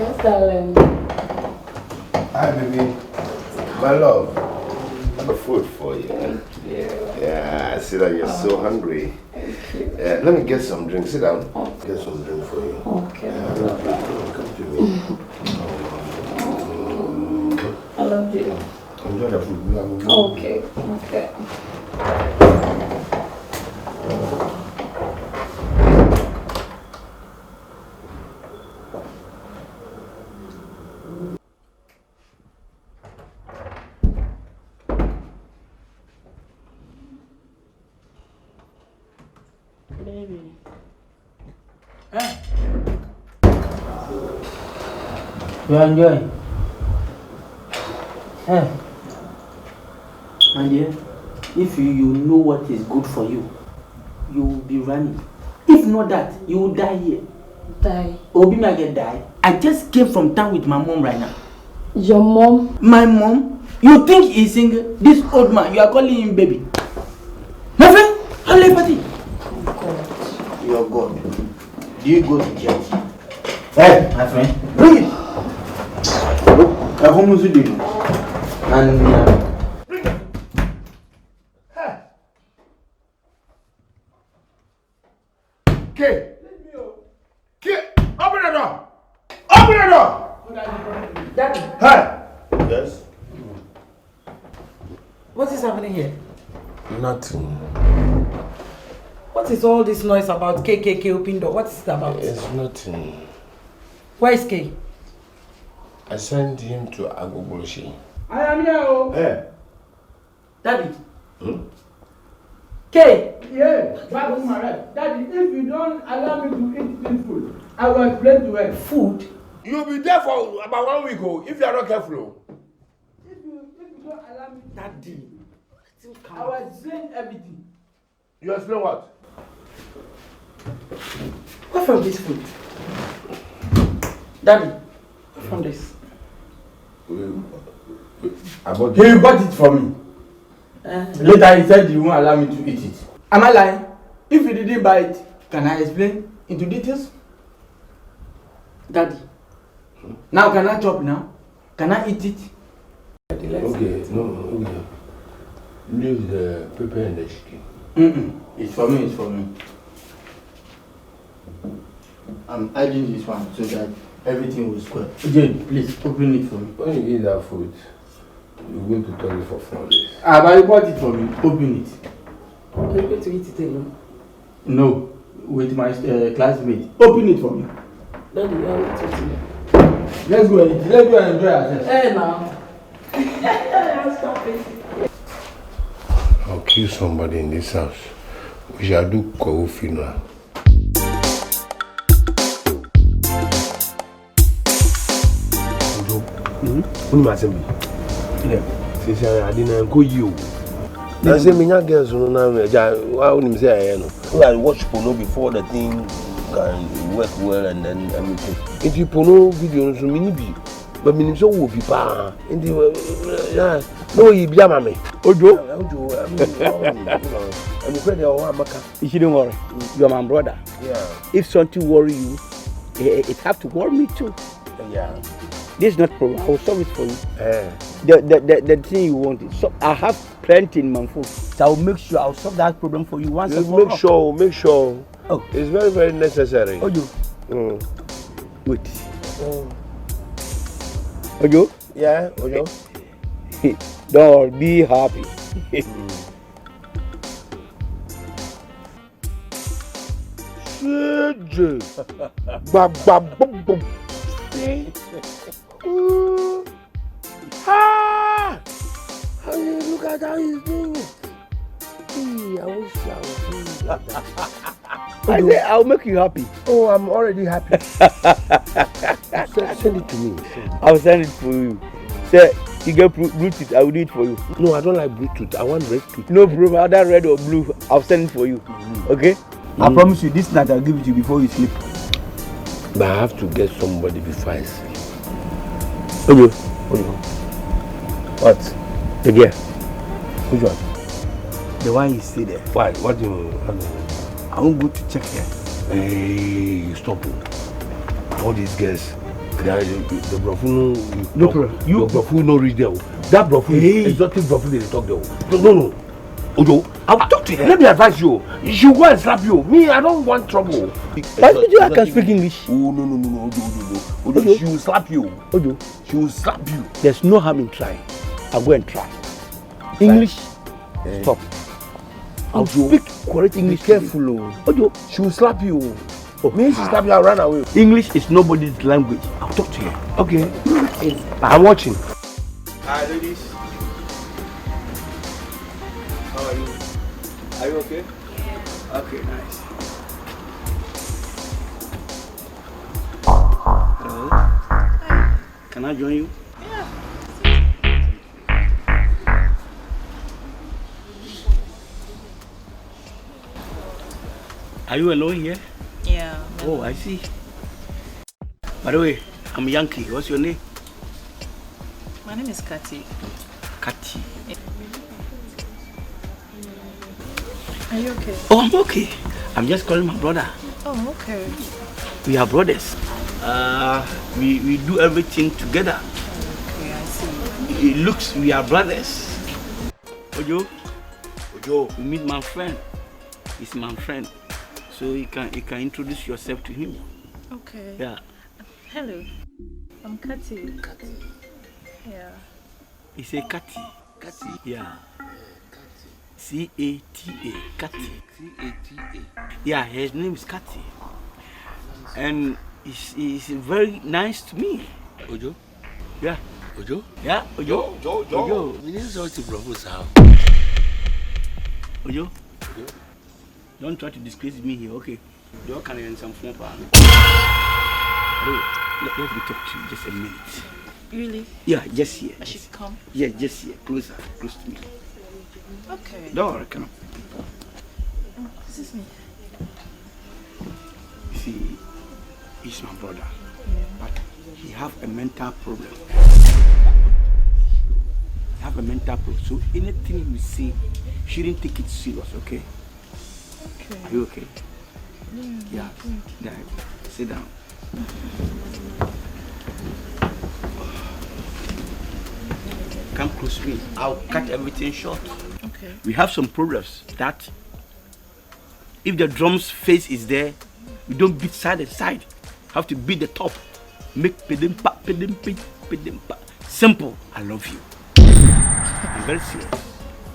Yes, darling. Hi, baby. My love. I have a food for you. Thank you. Yeah, I see that you're so hungry. Thank you. Let me get some drink. Sit down. Okay. Get some drink for you. Okay. Come to me. I love you. Enjoy the food. Okay. Okay. Baby. You are enjoying? My dear, if you know what is good for you, you will be running. If not that, you will die here. Die. Obi may get die. I just came from town with my mom right now. Your mom? My mom? You think he's single? This old man, you are calling him baby. My friend, how party? God. Your God. Do you go to church? Hey, my friend, bring it. I almost did. And bring it. Hey. Kay. Kay, open the door. Open the door. Daddy. Hey. Yes. What is happening here? Nothing. What is all this noise about KKK open door? What is it about? It's nothing. Where is K? I sent him to Agogoloshi. I am here. Oh. Hey. Daddy. K! Yeah, back to my right. Daddy, if you don't allow me to eat this food, I will explain to her. Food? You'll be there for about 1 week if you are not careful. If you don't allow me, Daddy. I will explain everything. You explain what? Where from this food? Daddy, where from this? I bought He got it from me. Later he said he won't allow me to eat it. Am I lying? If you didn't buy it, can I explain into details? Daddy. Now can I chop now? Can I eat it? Okay, no, okay. Leave the pepper and the chicken. It's for me, it's for me. I'm adding this one so that everything will square. Jane, please open it for me. When you eat that food, you're going to toilet for 4 days. But you bought it for me. Open it. Are you going to eat it alone? No, with my classmate. Open it for me. Daddy, I'll eat it alone. Let's go and eat. Let's go and enjoy ourselves. Hey, now. Stop it. I'll kill somebody in this house. We shall do Kohu funeral. I didn't go you. I say, me young girls, no, I wouldn't say I know. I watch porno before the thing can work well and then everything. If you porno video, so many be, but me so will be pa. In the no, you be a mammy. Ojo, I'm afraid they are Maka. you shouldn't worry. You are my brother. Yeah, If something worry you, it have to worry me too. yeah. This is not problem. I will solve it for you. Eh. The thing you want is so I have plenty in my phone. So I will make sure I'll solve that problem for you once and for all. Make sure. Oh. It's very, very necessary. Ojo, wait. Oh. Ojo, Yeah, Ojo. don't worry, be happy. Bam, bam, boom, boom. Ah! Look at how he's doing it. I wish I was doing that. I say I'll make you happy. Oh, I'm already happy. Send it to me. I'll send it for you. Say you get Bluetooth, I will do it for you. No, I don't like Bluetooth. I want red tooth. No problem, either red or blue, I'll send it for you. Okay? I promise you, this night I'll give it to you before you sleep. But I have to get somebody before I sleep. Ojo, What? the girl. Which one? The one you see there. Why? What do you? I won't go to check here. Hey, stop. All these girls The brofu no problem. Your brofu no reach there. That brofu is exotic brofu they talk there. No. Ojo, I'll talk to her. Let me advise you. She will go and slap you. Me, I don't want trouble. Why did you can speak English? Oh, no. Ojo, she will slap you. Ojo, she will slap you. There's no harm in trying. I'll go and try. English, stop. I'll speak correct English. Be careful. Ojo, she will slap you. Me, she slap you, I'll run away. English is nobody's language. I'll talk to you. Okay. I'm watching. Hi, ladies. How are you? Are you okay? Yeah. Okay, nice. Hello. Hi. Can I join you? Yeah. Are you alone here? Yeah. Oh, I see. By the way, I'm Yankee. What's your name? My name is Kati. Kati. Are you okay? Oh, I'm okay. I'm just calling my brother. Oh, okay. We are brothers. We do everything together. Okay, I see. It looks we are brothers. Ojo, you meet my friend. He's my friend. So you can introduce yourself to him. Okay. Yeah. Hello. I'm Kati. Kati. Yeah. He say Kati. Kati. Yeah. C-A-T-A. Kati. C-A-T-A. Yeah, his name is Kati. And he's very nice to me. Ojo? Yeah. Ojo? Yeah, Ojo. Ojo. We need to propose how. Ojo. Don't try to disgrace me here, okay? You can earn some phone power. Let me talk to you just a minute. Really? Yeah, just here. I should come? Yeah, just here. Close to me. Okay. Don't worry, come on. Oh, this is me. You see, he's my brother. Yeah. But he have a mental problem. He have a mental problem. So anything you say, you shouldn't take it serious, okay? Okay. Are you okay? Yeah. Yeah. Sit down. Come close to me. I'll cut everything short. Okay. We have some problems that if the drum's face is there, we don't beat side to side. Have to beat the top. Make pedim pa. Simple. I love you. I'm very serious.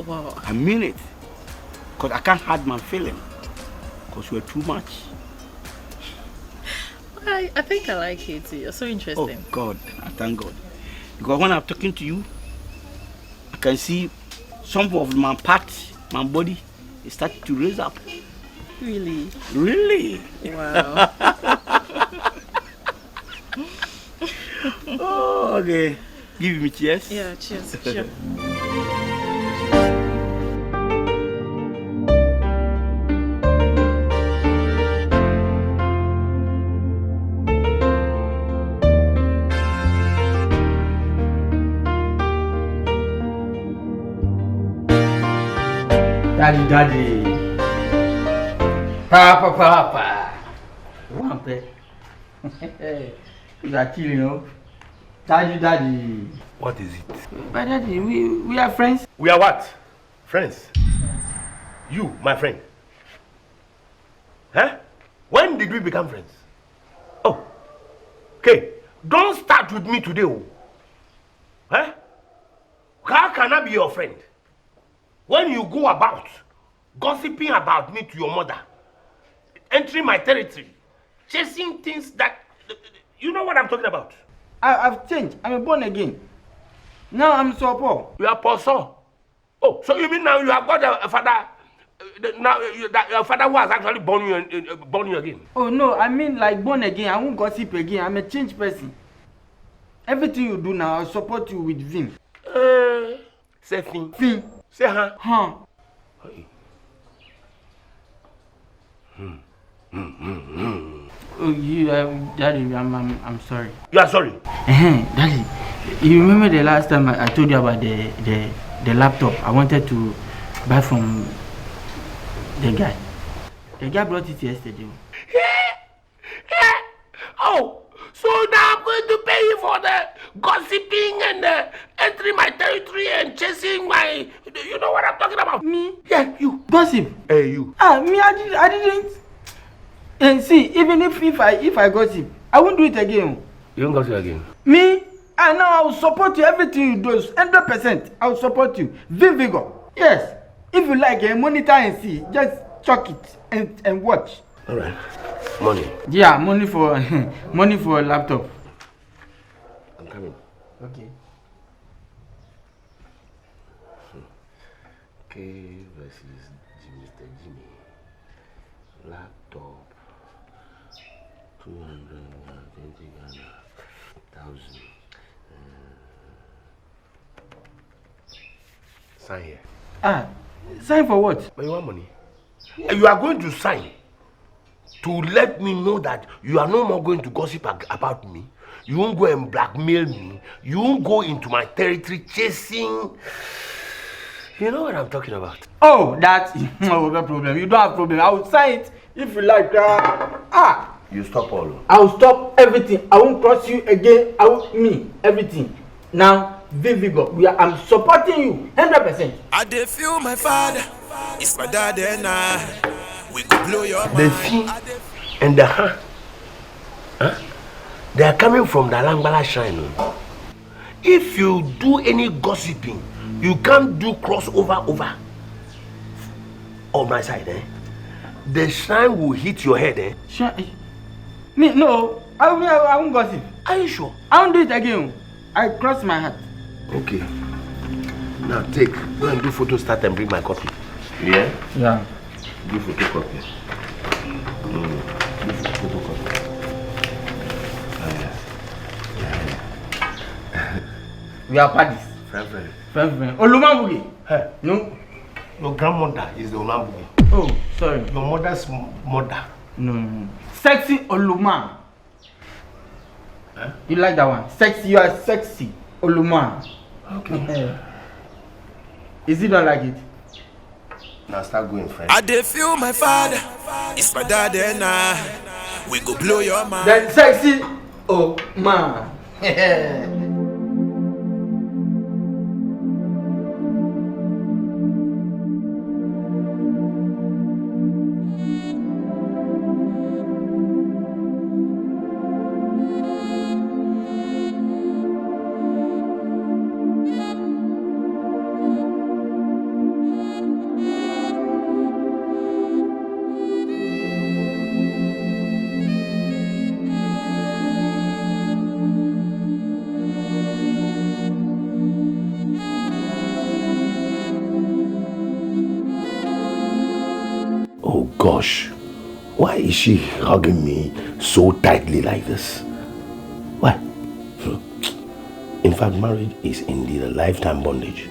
Wow. I mean it. Because I can't hide my feeling. Because you're too much. I think I like it. You're so interesting. Oh God, I thank God. Because when I'm talking to you, I can see some of my parts, my body, is starting to raise up. Really? Really? Wow. Oh, okay. Give me cheers. Yeah, cheers. Sure. Daddy. Papa. Wampe. You are chilling, you know. Daddy. What is it? But Daddy, we are friends. We are what? Friends? You, my friend. Huh? When did we become friends? Oh. Okay. Don't start with me today. Oh. Huh? How can I be your friend? When you go about gossiping about me to your mother, entering my territory, chasing things that... You know what I'm talking about? I've changed. I'm born again. Now I'm so poor. You are poor son. Oh, so you mean now you have got a father... Now your father who has actually born you again? Oh no, I mean like born again. I won't gossip again. I'm a changed person. Everything you do now, I'll support you with vim. Say fin. Vim. Say huh? Huh. Oh, you, Daddy, I'm sorry. You are sorry? Daddy, you remember the last time I told you about the laptop I wanted to buy from the guy? The guy brought it yesterday. Oh, so So now I'm going to pay you for the gossiping and entering my territory and chasing my... You know what I'm talking about? Me? Yeah, you. Gossip? Hey, you. Me, I didn't. And see, even if I gossip, I won't do it again. You won't gossip again? Me? And now I will support you, everything you do, 100%. I will support you. Vivigo. Yes. If you like, monitor and see. Just chuck it and watch. All right. Money. Yeah, money for money for a laptop. I'm coming. Okay. K versus Mr. Jimmy. Laptop. 220 Ghana. 1,000. Sign here. Sign for what? But you want money? You are going to sign to let me know that you are no more going to gossip about me. You won't go and blackmail me. You won't go into my territory chasing. You know what I'm talking about? Oh, that's no problem. You don't have problem. I will sign it if you like. You stop all. I will stop everything. I won't cross you again. Everything. Now, Vivigo, I'm supporting you 100%. I did feel my father. It's my dad and I. We could blow your mind. The thing and the huh? They are coming from the Langbala Shrine. If you do any gossiping, you can't do crossover over on my side, eh? The shrine will hit your head, eh? Me, no, I won't gossip. Are you sure? I won't do it again. I cross my heart. Okay. Now take, go and do photo start and bring my copy. Yeah? Yeah. Do photocopy. Do photocopy. We are parties. Friend. Olumabugi. Hey. No. Your grandmother is the Olumabugi. Oh, sorry. Your mother's mother. No. Sexy Oluma. Huh? You like that one? Sexy, you are sexy. Oluma. Okay. Is it not like it? Now start going, friend. I did feel my father. It's my dad and I. We go blow your mind. Then sexy. Oh man. Gosh, why is she hugging me so tightly like this? Why? In fact, marriage is indeed a lifetime bondage.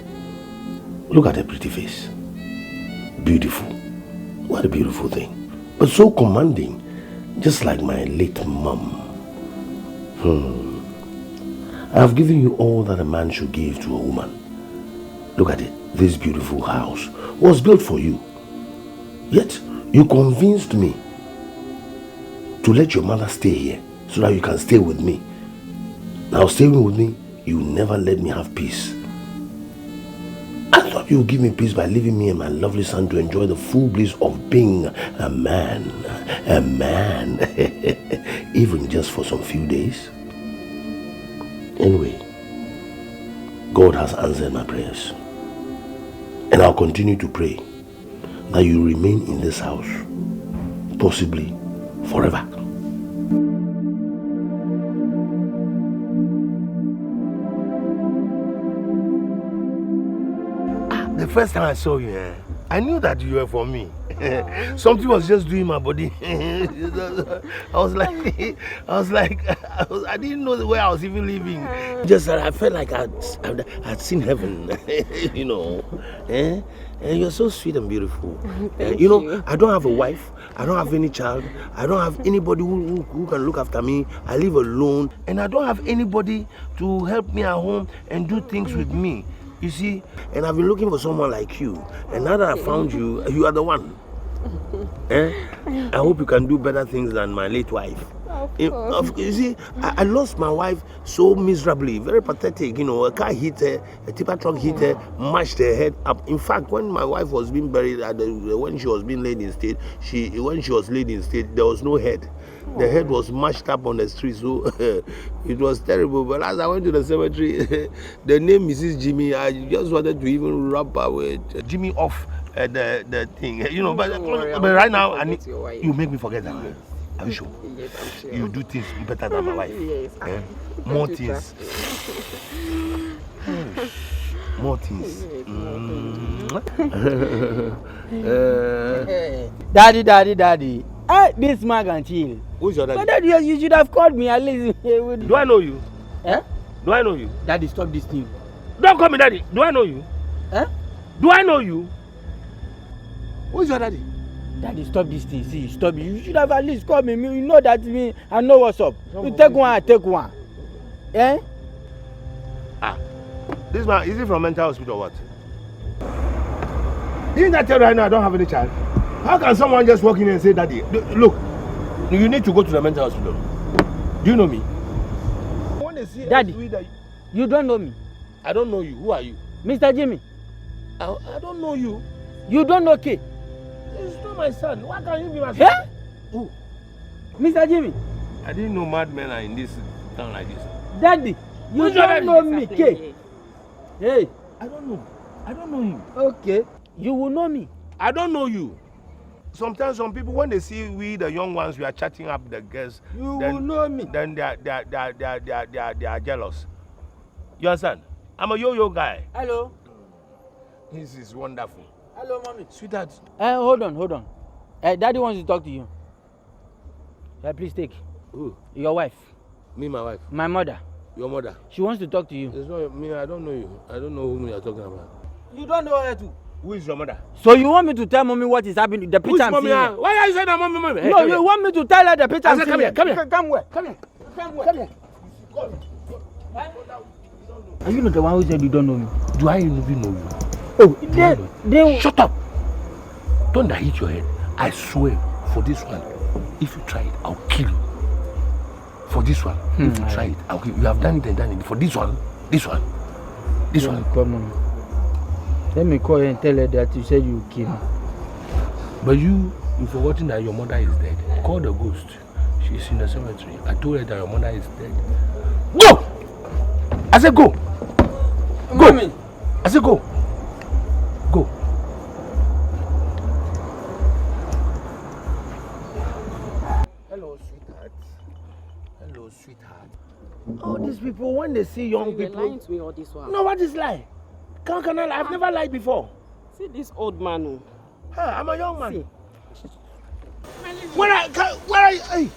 Look at her pretty face. Beautiful. What a beautiful thing. But so commanding, just like my late mom. I have given you all that a man should give to a woman. Look at it. This beautiful house was built for you. Yet, you convinced me to let your mother stay here so that you can stay with me. Now staying with me, you never let me have peace. I thought you would give me peace by leaving me and my lovely son to enjoy the full bliss of being a man. A man. Even just for some few days. Anyway, God has answered my prayers. And I'll continue to pray that you remain in this house, possibly forever. The first time I saw you, I knew that you were for me. Something was just doing my body. I didn't know where I was even living. Just that I felt like I'd seen heaven, you know. And you're so sweet and beautiful. You know, I don't have a wife. I don't have any child. I don't have anybody who can look after me. I live alone. And I don't have anybody to help me at home and do things with me. You see, and I've been looking for someone like you. And now that I found you, you are the one. I hope you can do better things than my late wife. You see, I lost my wife so miserably, very pathetic. You know, a car hit her, a tipper truck hit her, mashed her head up. In fact, when my wife was being buried, when she was being laid in state, when she was laid in state, there was no head. The head was mashed up on the street, so it was terrible. But as I went to the cemetery, the name Mrs. Jimmy, I just wanted to even wrap away Jimmy off the thing. You know, but right now, you make me forget that. Are you sure? Yes, I'm sure. You do things better than my wife. Yes. More things. More things. Daddy. This man can chill. Who's your daddy? But Daddy, you should have called me at least. Do I know you? Eh? Do I know you? Daddy, stop this thing. Don't call me daddy. Do I know you? Eh? Do I know you? Who's your daddy? Daddy, stop this thing. See, stop it. You should have at least called me. You know that me. I know what's up. You take one, I take one. Eh? This man, is he from mental hospital or what? Didn't I tell you right now I don't have any child? How can someone just walk in and say, Daddy, look, you need to go to the mental hospital. Do you know me? I want to see Daddy, you don't know me. I don't know you. Who are you? Mr. Jimmy. I don't know you. You don't know K. It's not my son. Why can't you be my son? Yeah? Who? Mr. Jimmy. I didn't know madmen are in this town like this. Daddy, you don't know me, K. Hey. I don't know. I don't know you. Okay. You will know me. I don't know you. Sometimes some people, when they see we, the young ones, we are chatting up the girls, will know me. Then they are jealous. You understand? I'm a yo-yo guy. Hello. This is wonderful. Hello, mommy. Sweetheart. Hold on. Daddy wants to talk to you. Please take. Who? Your wife. Me, my wife. My mother. Your mother. She wants to talk to you. It's not me. I don't know you. I don't know whom you are talking about. You don't know her too. Who is your mother? So you want me to tell mommy what is happening? The picture I'm seeing. Why are you saying that mommy? Hey, no, you want me to tell her the picture I'm seeing. Come here. Come where? Are you not the one who said you don't know me? Do I even know you? Oh, they shut up. Don't hit your head. I swear, for this one, if you try it, I'll kill you. For this one, if you try it, I'll kill you. You have done it and done it. For this one. Come on. Let me call her and tell her that you said you will kill me. But you've forgotten that your mother is dead. Call the ghost. She's in the cemetery. I told her that your mother is dead. Go! I said go! Mommy. I said go! Go! Hello, sweetheart. All these people, when they see young people... You're lying to me all this while. No, what is lie? Can I lie? I've never lied before. See this old man. I'm a young man. See. Where are you? Hey.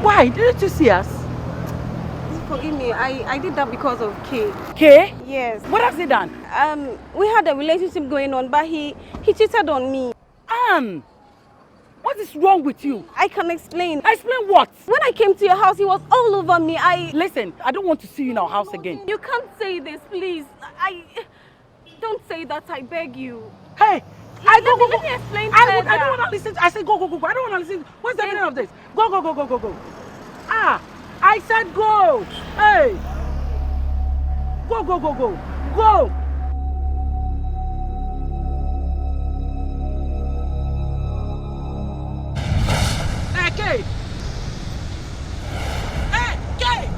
Why? Didn't you see us? Forgive me, I did that because of K. K? Yes. What has he done? We had a relationship going on, but he cheated on me. What is wrong with you? I can explain. Explain what? When I came to your house, he was all over me. Listen, I don't want to see you in our house again. You can't say this, please. Don't say that, I beg you. Hey! Let me explain further. I don't want to listen. I said go. I don't want to listen. What's the meaning of this? Go. I said go. Hey. Go. Go. Hey, Kay. Hey, Kay.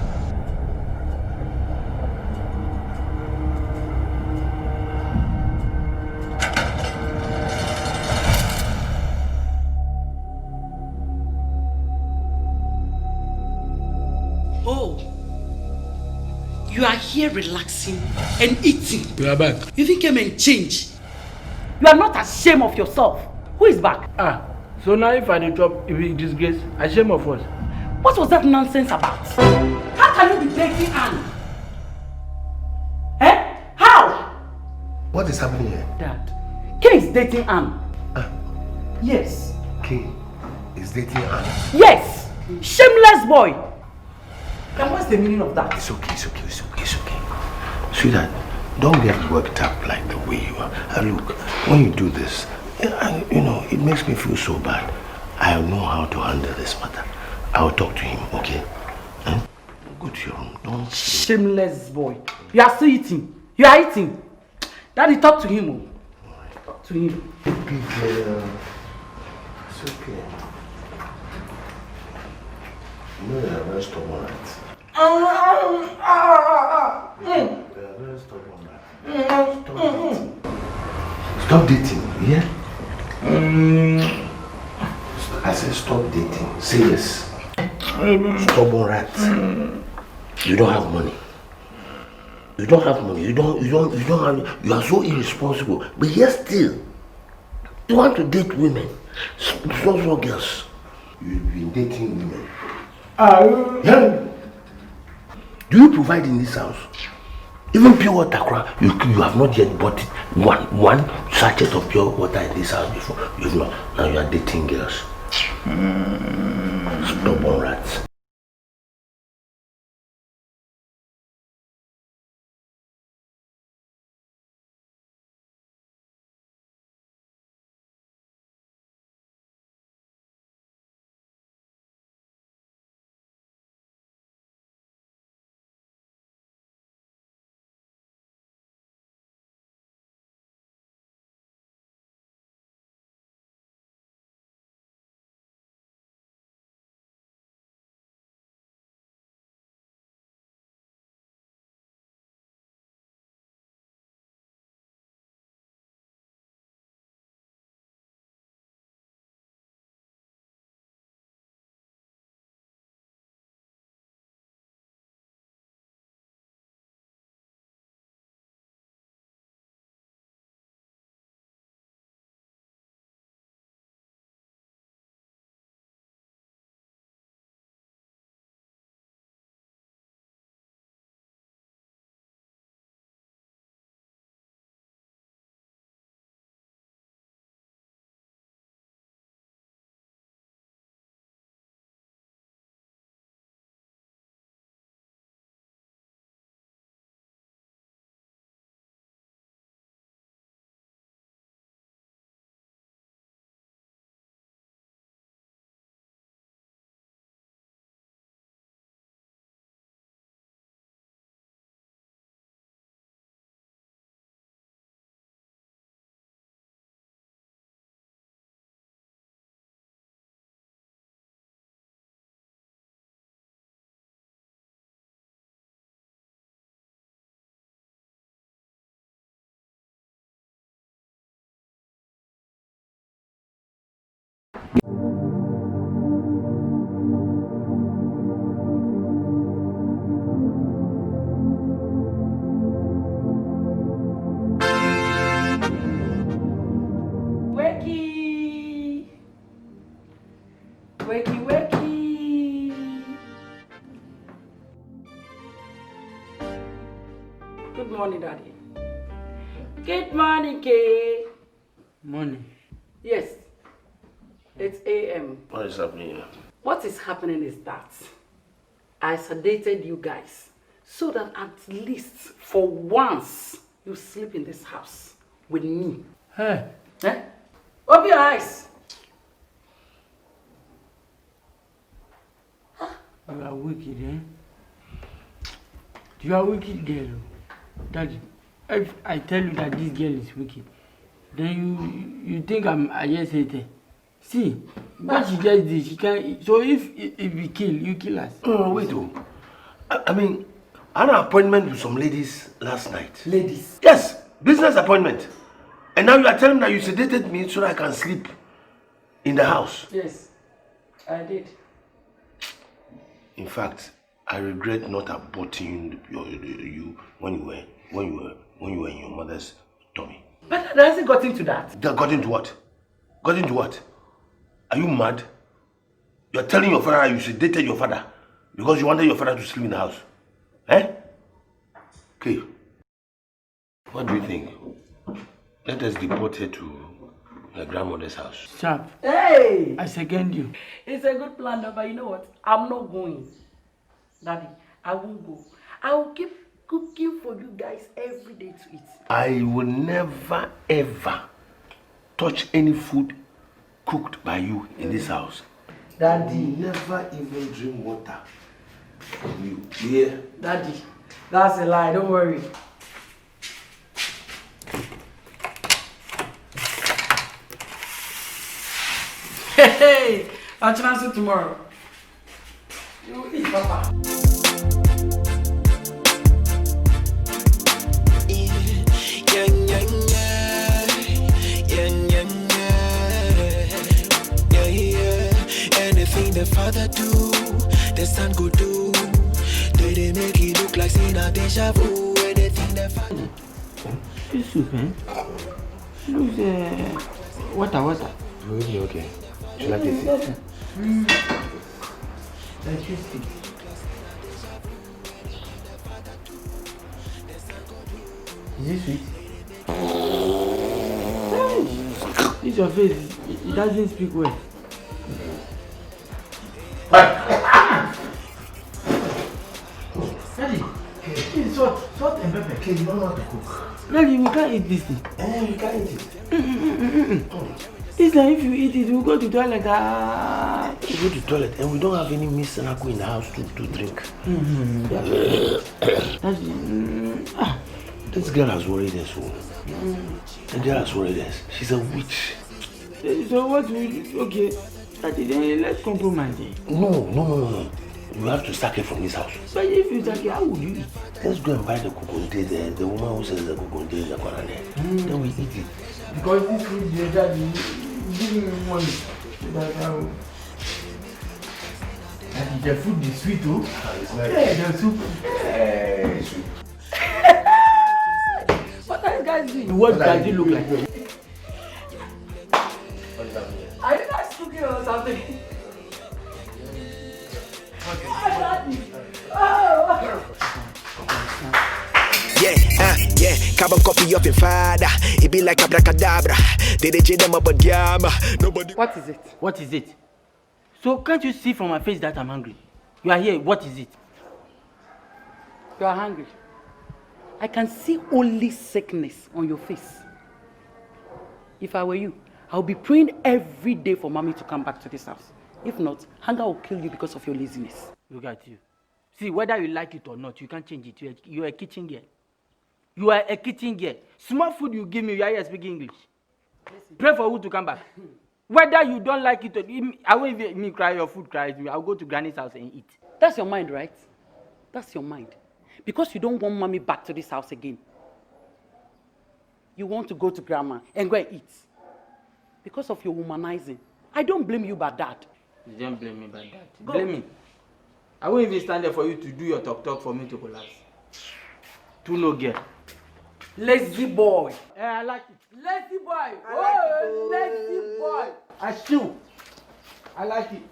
Oh, you are here relaxing and eating. You are back. You think came and change? You are not ashamed of yourself. Who is back? So now if I dey chop, if it disgrace, ashamed of what? What was that nonsense about? How can you be dating Anne? What is happening here? Dad, Kay is dating Anne. Yes. Kay is dating Anne? Yes! Shameless boy! And what's the meaning of that? It's okay. Sweetheart, don't get worked up like the way you are. And look, when you do this, it makes me feel so bad. I know how to handle this matter. I'll talk to him, okay? Go to your room. Don't. Shameless boy. You are still eating. You are eating. Daddy, talk to him. Talk to him. Big girl. It's okay. You know you're very stubborn, right? You're very stubborn, right? Stop dating, yeah? I said stop dating. Say yes. Stubborn rat. You don't have money. You don't have money. You don't have. You are so irresponsible. But yet still, you want to date women, small girls. You've been dating women. Yeah. Do you provide in this house? Even pure water, you have not yet bought it. One sachet of pure water in this house before. You've not. Now you are dating girls. Stubborn rats. Good morning, Daddy. Good morning, Kay. Morning. Yes. It's AM. What is happening here? What is happening is that I sedated you guys so that at least for once you sleep in this house with me. Hey. Eh? Open your eyes. You are wicked, eh? You are wicked girl. Daddy, if I tell you that this girl is wicked, then you think I just hate her. See, what she just did, she can't. So if we kill, you kill us. No, wait. I mean, I had an appointment with some ladies last night. Ladies? Yes, business appointment. And now you are telling me that you sedated me so that I can sleep in the house. Yes, I did. In fact, I regret not aborting you when you were in your mother's tummy. But that hasn't got into that. Got into what? Got into what? Are you mad? You are telling your father you sedated your father because you wanted your father to sleep in the house. Eh? Okay. What do you think? Let us deport her to her grandmother's house. Sharp. Hey! I second you. It's a good plan, but you know what? I'm not going. Daddy, I won't go. I will keep cooking for you guys every day to eat. I will never ever touch any food cooked by you in this house. Daddy. Never even drink water from you. Yeah. Daddy, that's a lie, don't worry. Hey, I'll chance you tomorrow. You eat, Papa. Anything the father do, the son go do. They make it look like seeing a deja vu. Anything the father. This soup, eh? Looks water. Really okay. Should I taste it? Tasty. Is it sweet? This your face. It doesn't speak well. Daddy, this is salt and pepper. Okay, you don't know how to cook. Daddy, we can't eat this thing. You can't eat it. It's like if you eat it, we'll go to toilet. We go to toilet and we don't have any Miss Sanako in the house to drink. This girl has worried us. The girl has worried us. She's a witch. So what will you... Okay, Daddy, then let's compromise. No. You have to sack her from this house. But if you sack her, how would you eat? Let's go and buy the kukunte, the woman who sells the kukunte in the corner there. Then we eat it. Because this food, Daddy, give me money. Daddy, the food is sweet, too. It's nice. Yeah, the soup. It's sweet. What are you guys doing? What does it look like? Are you guys cooking or something? Okay. Yeah, carbon copy of your father. It be like abracadabra. They them about diama. Nobody. What is it? What is it? So can't you see from my face that I'm hungry? You are here, what is it? You are hungry. I can see only sickness on your face. If I were you, I would be praying every day for mommy to come back to this house. If not, hunger will kill you because of your laziness. Look at you. See, whether you like it or not, you can't change it. You are a kitchen girl. You are a kitchen girl. Small food you give me, you are here speaking English. Listen. Pray for who to come back. Whether you don't like it or I won't even me cry, your food cries me. I'll go to Granny's house and eat. That's your mind, right? That's your mind. Because you don't want mommy back to this house again. You want to go to grandma and go and eat. Because of your womanizing. I don't blame you but that. You don't blame me by that. Go. Blame me. I won't even stand there for you to do your talk for me to collapse. To no girl. Lazy boy. I like it. Lazy boy. Lazy boy. I still. I like it.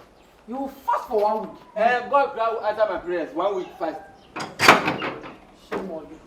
You will fast for 1 week. God will answer my prayers. 1 week fast. Shame on you.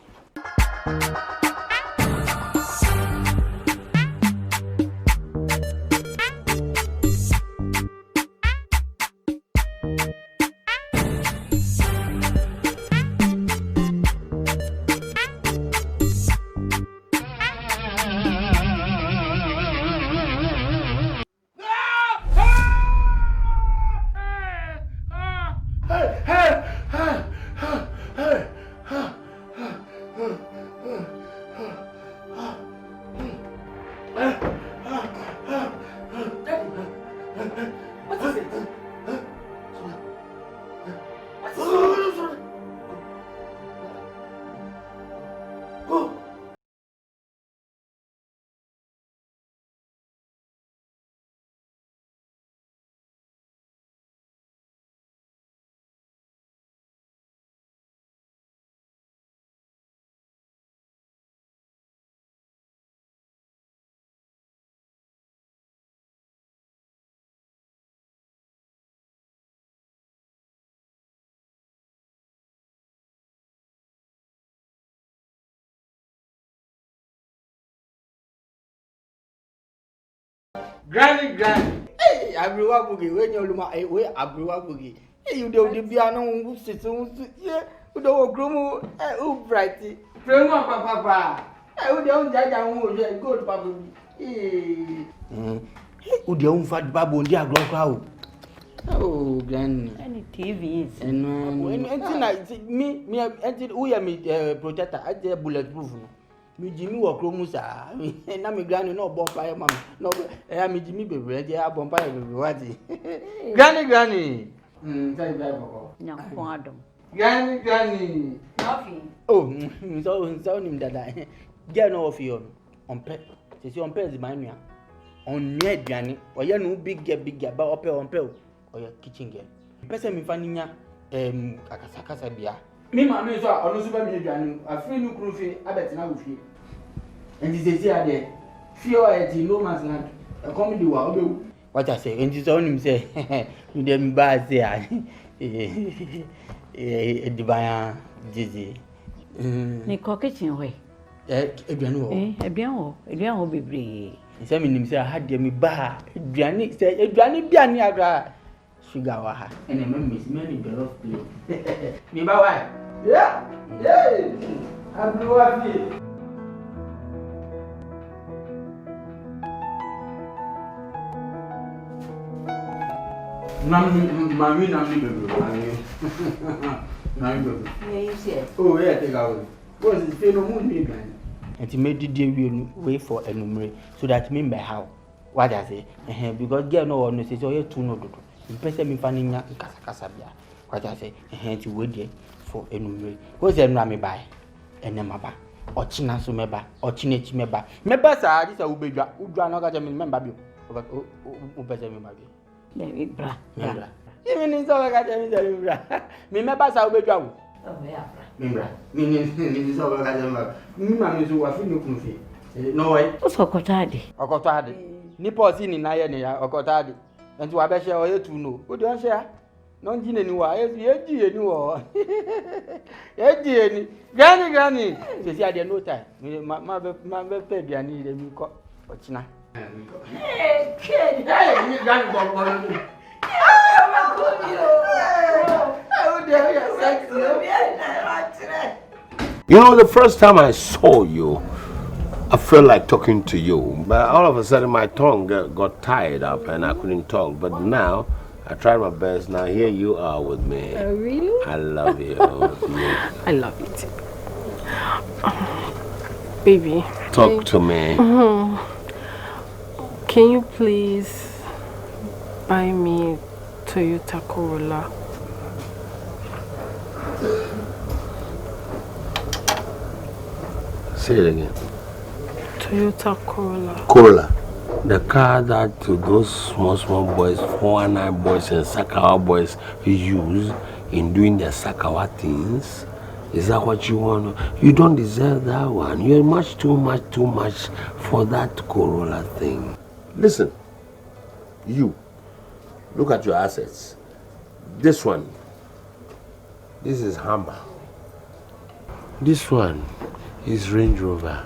Granny. Hey, Abruwa Boogie, when you look at way Abruwa Boogie. Hey, you don't be a no system. Yeah, you don't grow. Oh, brighty. Grandma, papa. I don't judge and go to Papa. Who the own fat babu and their grow. Oh, Granny. Any TVs. And me, who am I protector? I dare bulletproof. Me Jimmy or Cromusa, and I'm a granny, no bonfire, mamma. No, I mean Jimmy be ready, I bonfire, what? Granny. Granny. Nothing. Oh, so him that I get no of you on pet. Tis on pet is mine. On near Granny, or you know big get about opera on pill or your kitchen girl. Person me finding ya, Akasaka Bia. Me, mamma, so I don't super me, I feel no crew, I bet now with you. And this is here, fear at no man's land, a comedy will. What I say, and his own him say, you dem bad there. Divine dizzy. Nico kitchen way. Ebian will be brave. Examining him, I had me bar. Granny said, Granny Bianiagra. Sugar, and a miss many below play. Me, my wife. Yeah, I blew up here. Mammy, oh, yeah, take out. What's his favorite moon? And he made the way for a number so that mean by how. What I say, because girl no one says, oh, you're too no. You person me finding ya Casabia. What I say, and he wait for a number. What's the name by? And then maba, or China so meba, or Chinech meba. Meba, sir, this will be Udra, no got a member. But who better me, baby? Bra. Even in so I got a bra. Me members are over. Oh, yeah, Mimbra. Meaning so I got a mammy who are feeling no way. What's Okotadi? Okotadi. Nippos in Naya, Okotadi. And to Abasha or you to know. What do I share? Non gin anywhere, yes, Eddie, Granny. You see, I did no time. My baby, I need a new coat. What's now? Hey, kid, you got one. You know, the first time I saw you, I felt like talking to you, but all of a sudden my tongue got tied up and I couldn't talk. But now I tried my best. Now here you are with me. Oh, really? I love you. I love you too. Baby. Talk to me. Can you please buy me Toyota Corolla? Say it again. Toyota Corolla. Corolla. The car that those small boys, 419 boys and Sakawa boys use in doing their Sakawa things. Is that what you want? You don't deserve that one. You're much too much for that Corolla thing. Listen, you, look at your assets. This one, this is Hummer. This one is Range Rover.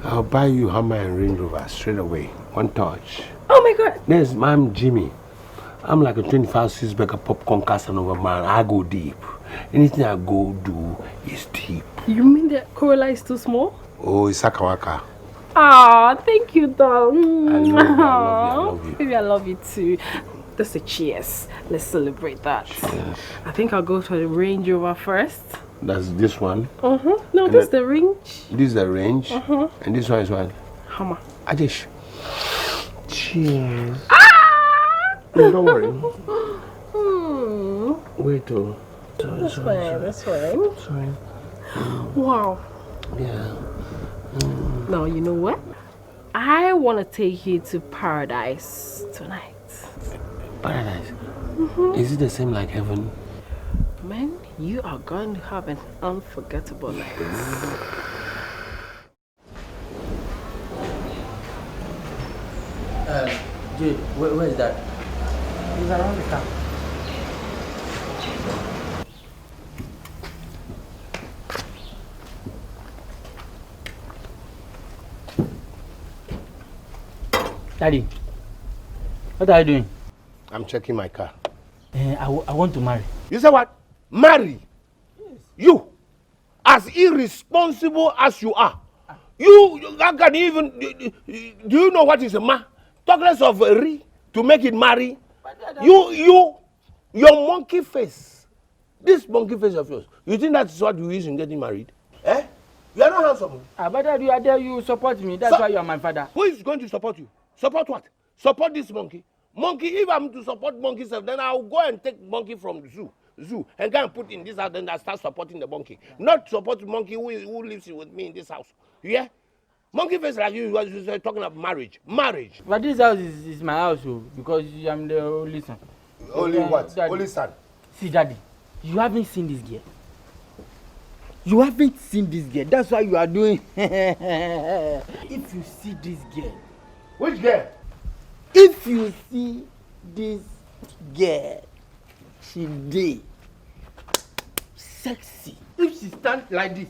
I'll buy you Hummer and Range Rover straight away. One touch. Oh my God. Yes, I'm Jimmy. I'm like a 25-6 bagger popcorn Casanova man. I go deep. Anything I go do is deep. You mean the Corolla is too small? Oh, it's Sakawaka. Ah, thank you, darling. I love you. Baby, I love you too. That's a cheers. Let's celebrate that. Cheers. I think I'll go for the Range Rover first. That's this one. No, and this is the Range. This is the Range. And this one is what? Hummer. Adish. Cheers. Ah! No, don't worry. Wait till. That's fine. Sorry. Wow. Yeah. Now, you know what? I want to take you to paradise tonight. Paradise? Is it the same like heaven? Man, you are going to have an unforgettable night. Jay, where is that? He's around the car. Daddy, What are you doing? I'm checking my car. I want to marry. You say what? Marry? Yes. You, as irresponsible as you are, how can you even, do you know what is a ma? Talk less of a re to make it marry. Your monkey face, this monkey face of yours, you think that's what you use in getting married? Eh? You are not handsome. But you are there, you support me. That's why you are my father. Who is going to support you? Support what? Support this monkey. Monkey, if I'm to support monkey self, then I'll go and take monkey from the zoo and go and put in this house, then I start supporting the monkey. Not support the monkey who lives with me in this house. Yeah? Monkey face like you was talking about marriage. Marriage. But this house is my house, because I'm the only son. Only what? Daddy. Only son. See, Daddy, you haven't seen this girl. You haven't seen this girl. That's why you are doing. If you see this girl. Which girl? If you see this girl, she dey sexy. If she stand like this,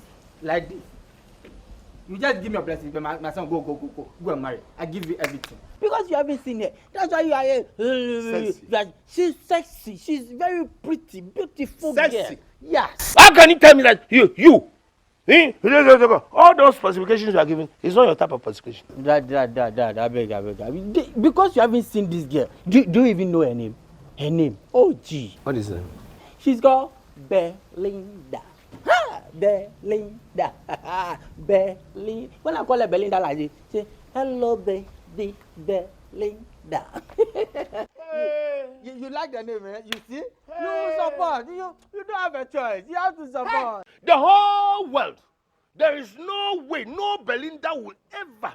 you just give me a blessing. My son, go and marry. I give you everything. Because you haven't seen her. That's why you are here. Sexy. She's sexy. She's very pretty, beautiful sexy girl. Yes. How can you tell me that you? All those specifications you are giving is not your type of specification. Dad, I beg. Because you haven't seen this girl, do you even know her name? Her name? Oh, gee. What is her name? She's called Belinda. Belinda. Belinda. When I call her Belinda like this, say, hello, baby, Belinda. You like the name, eh? You see? You support. You don't have a choice. You have to support. The whole world, there is no way, no Belinda will ever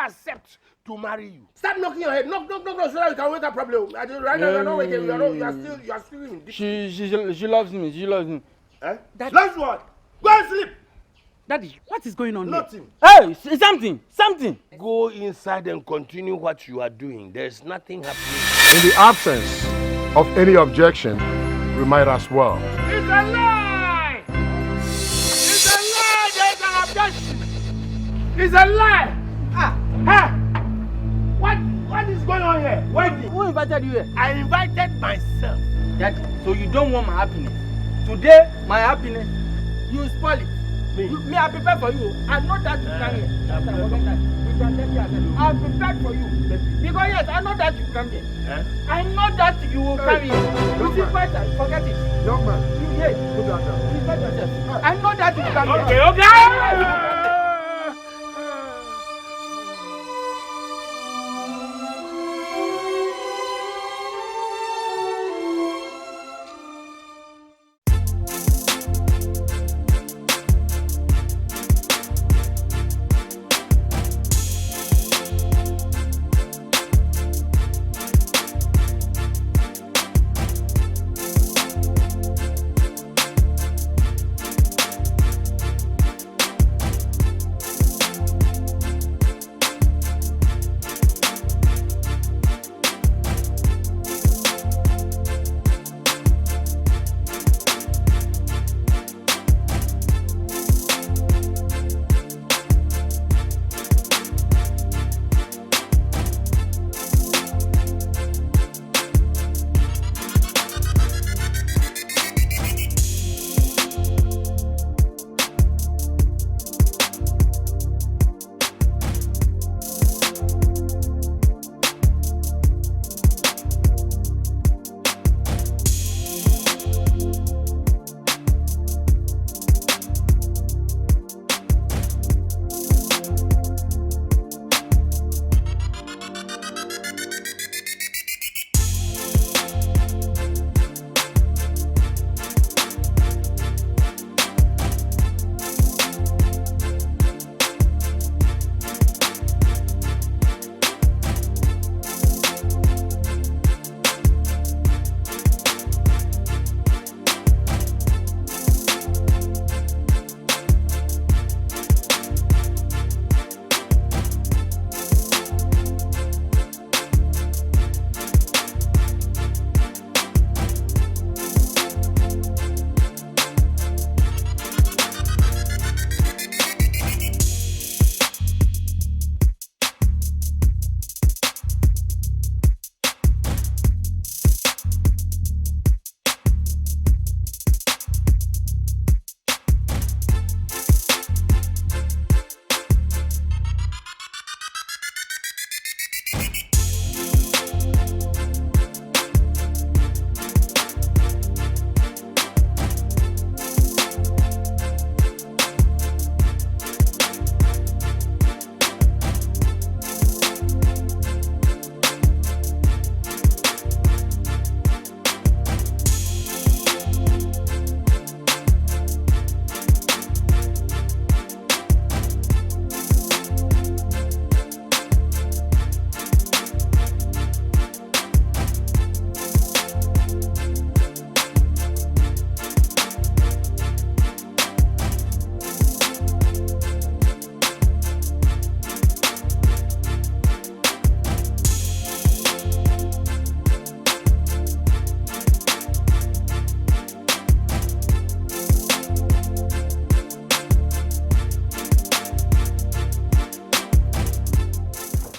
accept to marry you. Start knocking your head. Knock, so that you can wake up properly. Right now, you're not waking. You are still in this. She loves me. She loves me. Eh? Loves what? Go and sleep. Daddy, what is going on Nothing. Here? Hey, something. Go inside and continue what you are doing. There's nothing happening. In the absence of any objection, we might as well. It's a lie! It's a lie! There's an objection! It's a lie! What is going on here? Who invited you here? I invited myself. Daddy, so you don't want my happiness. Today, my happiness, you spoil it. Me, I prepare for you. I know that you come here. I'm prepared for you. Because yes, I know that you come here. I know that you will come here. You see better, forget it. Young man. You put that down. Respect yourself. I know that you come here. Okay.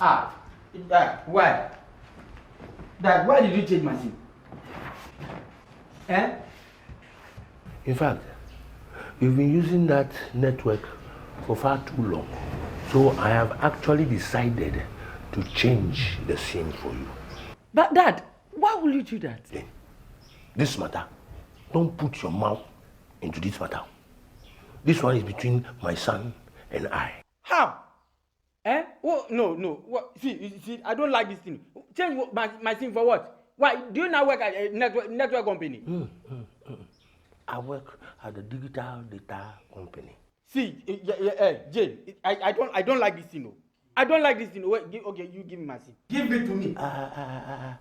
Dad, why? Dad, why did you change my SIM? Eh? In fact, you've been using that network for far too long. So I have actually decided to change the SIM for you. But Dad, why will you do that? This matter, don't put your mouth into this matter. This one is between my son and I. How? Eh? Oh, no. What? See, I don't like this thing. Change my SIM for what? Why? Do you now work at a network company? I work at the digital data company. See, Jane, I don't like this thing. No. I don't like this thing. Wait, okay, you give me my SIM. Give it to me. I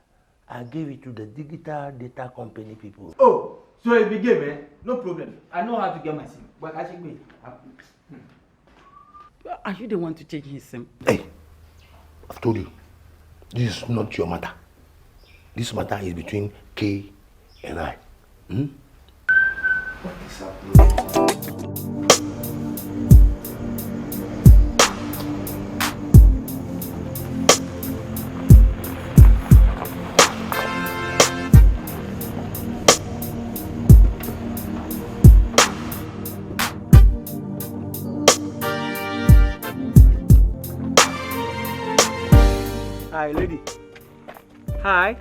gave it to the digital data company people. Oh, so it became, eh? No problem. I know how to get my SIM. But I think Are you the one to change his SIM? Hey, I've told you, this is not your matter. This matter is between Kay and I. What is happening? Hi, lady. Hi.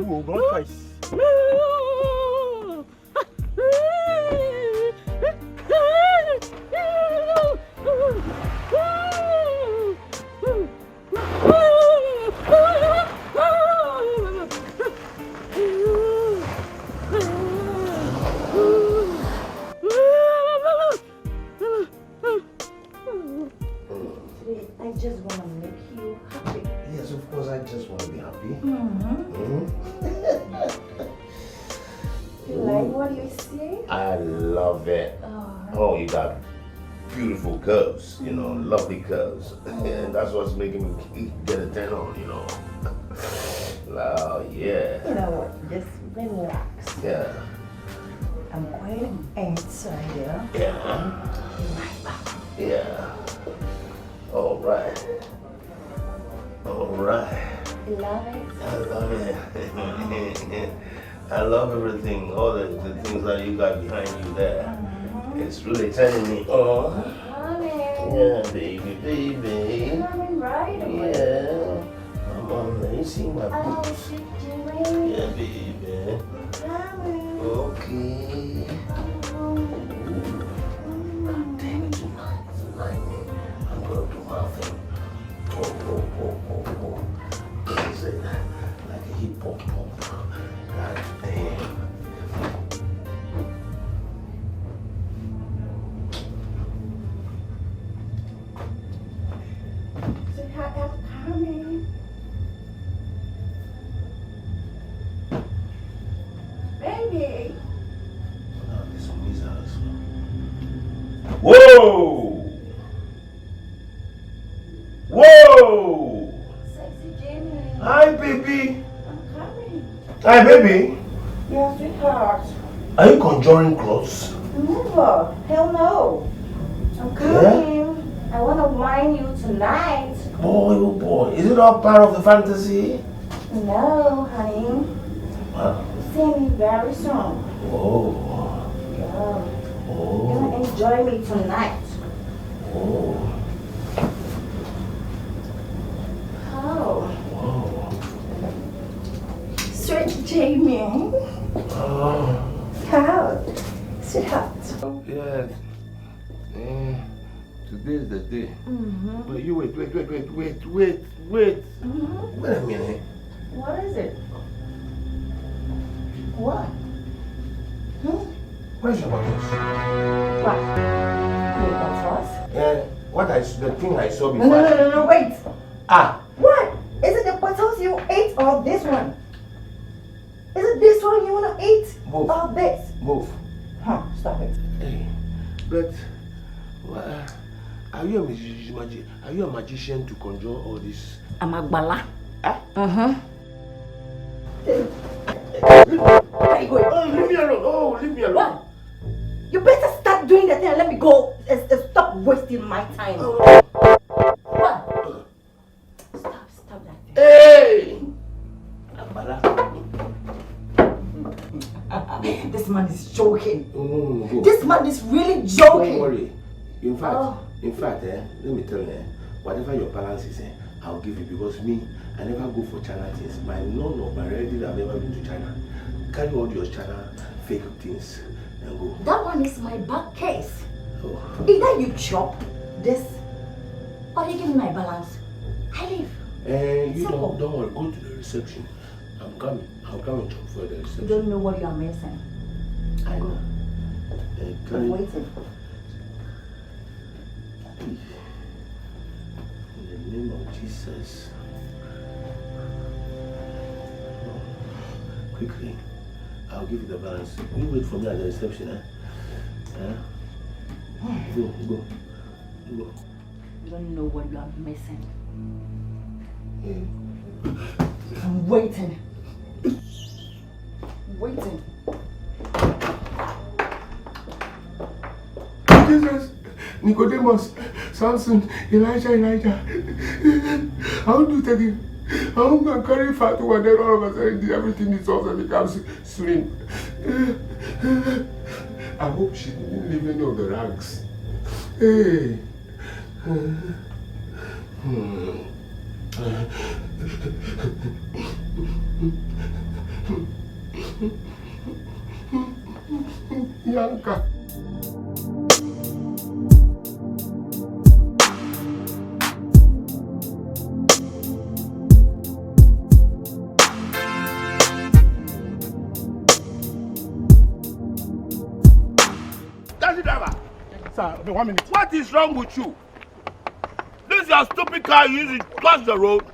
Ooh, go twice. I just want to make you happy. Yes, of course, I just want to be happy. You like what you see? I love it. Oh, you got beautiful curves, lovely curves. And that's what's making me get a turn on, Oh, yeah. You know what? Just relax. Yeah. I'm going inside here. Yeah. Right back. Yeah. All right. All right. You love it? I love it. I love everything. All the things that you got behind you there. It's really telling me. Oh. Coming. Yeah, baby. Coming right away. Yeah. Come on, let me see my boots. Yeah, baby. Coming. Okay. I'm taking tonight. I'm gonna do my thing. Oh. Is it like a hip hop? God damn. Say hi, I'm coming. Baby. Whoa! Whoa! Sexy Jamie. Hi, baby. I'm coming. Hi, baby. Yeah, sweetheart. Are you conjuring clothes? Never. Hell no. I'm coming. I want to wine you tonight. Boy, oh boy. Is it all part of the fantasy? No, honey. Huh? See me very soon. Oh. Yeah. Oh. You're gonna enjoy me tonight. Oh. Oh. Whoa. Sweet Jamie. Oh. How? Sweetheart. Yes. Today is the day. But you wait. Wait a minute. What is it? What? Where's your bottles? What? Your bottles? The thing I saw before. No, wait. Ah. What? Is it the bottles you ate or this one? Is it this one you want to eat? Both. Or this? Both. Huh, stop it. Hey, but are you a magician to conjure all this? I'm a Gbala. Hey, leave me alone. Oh, leave me alone. What? You better start doing the thing and let me go and stop wasting my time. What? Stop that thing. Hey! This man is joking. No. This man is really joking. Don't worry. In fact, let me tell you, whatever your balance is, I'll give you because me, I never go for China things. None of my relatives have ever been to China. Carry all your China fake things and go. That one is my back case. Oh. Either you chop this or you give me my balance. I leave. You don't worry, go to the reception. I'm coming. I'll come and chop for the reception. You don't know what you are missing. I know. I'm waiting. In the name of Jesus. Quickly, I'll give you the balance. You wait for me at the reception, Go. You don't know what you are missing. I'm waiting. Jesus, Nicodemus, Samson, Elijah. How do you take it? How am I carry fat one day all of a sudden everything dissolves and becomes slim? I hope she didn't leave any of the rags. Hey. Yanka. Taxi driver. Sir, 1 minute. What is wrong with you? This is your stupid car you use to cross the road.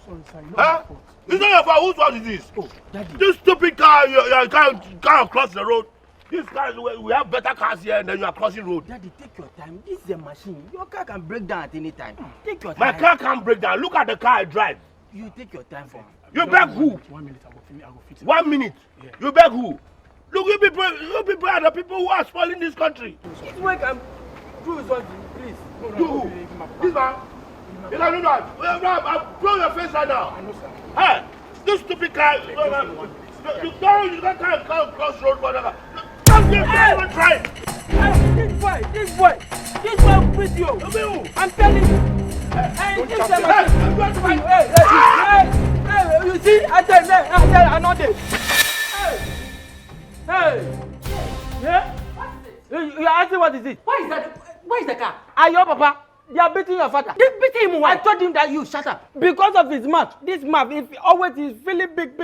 Sorry, sir. It's not your fault. Whose fault is this? Oh, Daddy. This stupid car, you can't cross the road. This car, we have better cars here and then you are crossing road. Daddy, take your time. This is a machine. Your car can break down at any time. Take your time. My car can't break down. Look at the car I drive. You take your time for me. You beg who? 1 minute, I will fix it. 1 minute? Yeah. You beg who? Look, you people are the people who are spoiling this country. This way can do something, please. Do. This man? You can do that. I'll blow your face right now. I know, sir. Hey, this stupid car. You can't cross road for the car. Don't even try. This boy will beat you. I'm telling you. You see, I tell another. Hey. Yeah? You are asking what is it? Where is the car? Are your papa? They are beating your father. They beating him. I told him that you shut up. Because of his mouth. This mouth, if always is feeling big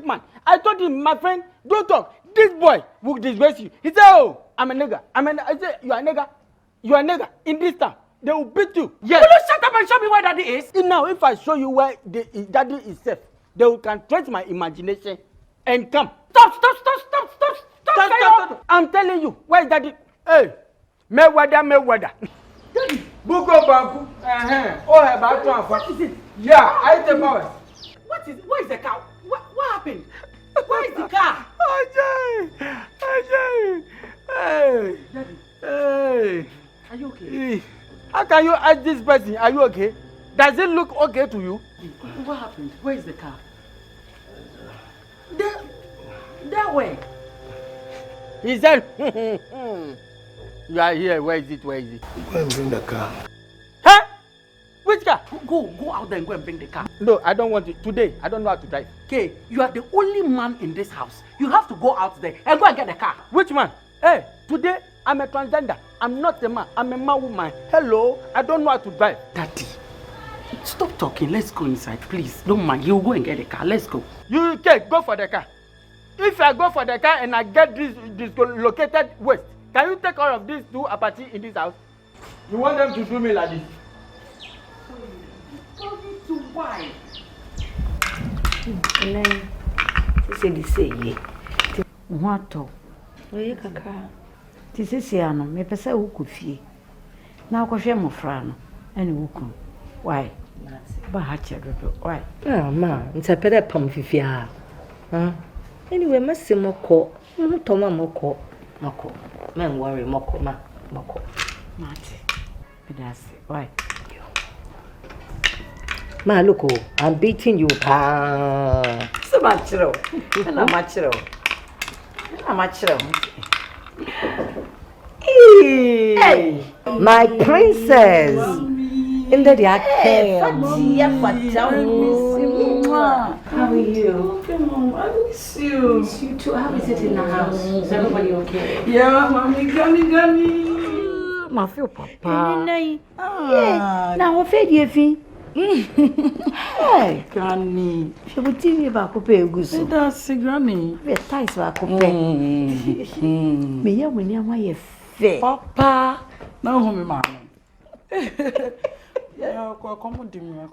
man. I told him, my friend, don't talk. This boy will disgrace you. He said, oh, I'm a nigger. I said, you are a nigger. You are a nigger. In this town, they will beat you. Yes. Will you shut up and show me where daddy is? Now, if I show you where daddy is safe, they will can trace my imagination and come. Stop. I'm telling you, where is daddy? Hey, Mayweather. Daddy. Buko Baku. What is it? Yeah, I take power. Where is the car? What happened? Where is the car? Ajay. Hey. Daddy. Hey. Are you okay? How can you ask this person, are you okay? Does it look okay to you? What happened? Where is the car? There way. He said, you are here. Where is it? Go and bring the car. Huh? Which car? Go out there and go and bring the car. No, I don't want it. Today, I don't know how to drive. Okay, you are the only man in this house. You have to go out there and go and get the car. Which man? Hey, today, I'm a transgender. I'm not a man. I'm a man woman. Hello, I don't know how to drive. Daddy, stop talking. Let's go inside, please. Don't mind. You go and get the car. Let's go. You can go for the car. If I go for the car and I get this dislocated waist, can you take care of these two Apache in this house? You want them to do me like this? To why? And then she say, "What? Oye kaka. This is Yano. Me pesa uku fie. Na akwahwe mofra no, ene wuku. Why? Ba ha chedodo. Why? Ah, ma, ntapere pam fifia. Anyway, masimo ko. Toma moko. Mako. Man, worry, Moko. Mate. That's it. Why? Ma, look, I'm beating you, pa. So much, I'm Hey, my princess. In the How are you? Okay, Mom, I miss you. Miss you too. How is it in the house? Is everybody okay? Yeah, Mommy, Gani. My feel papa. Yeah. Now, what fed you, Fee? Hey, Granny. she will tell me about Cope Goose. That's Granny. We are ties about Cope. Me, ya when you are fair. Papa. Now, home, Mama. Yeah, accommodate me.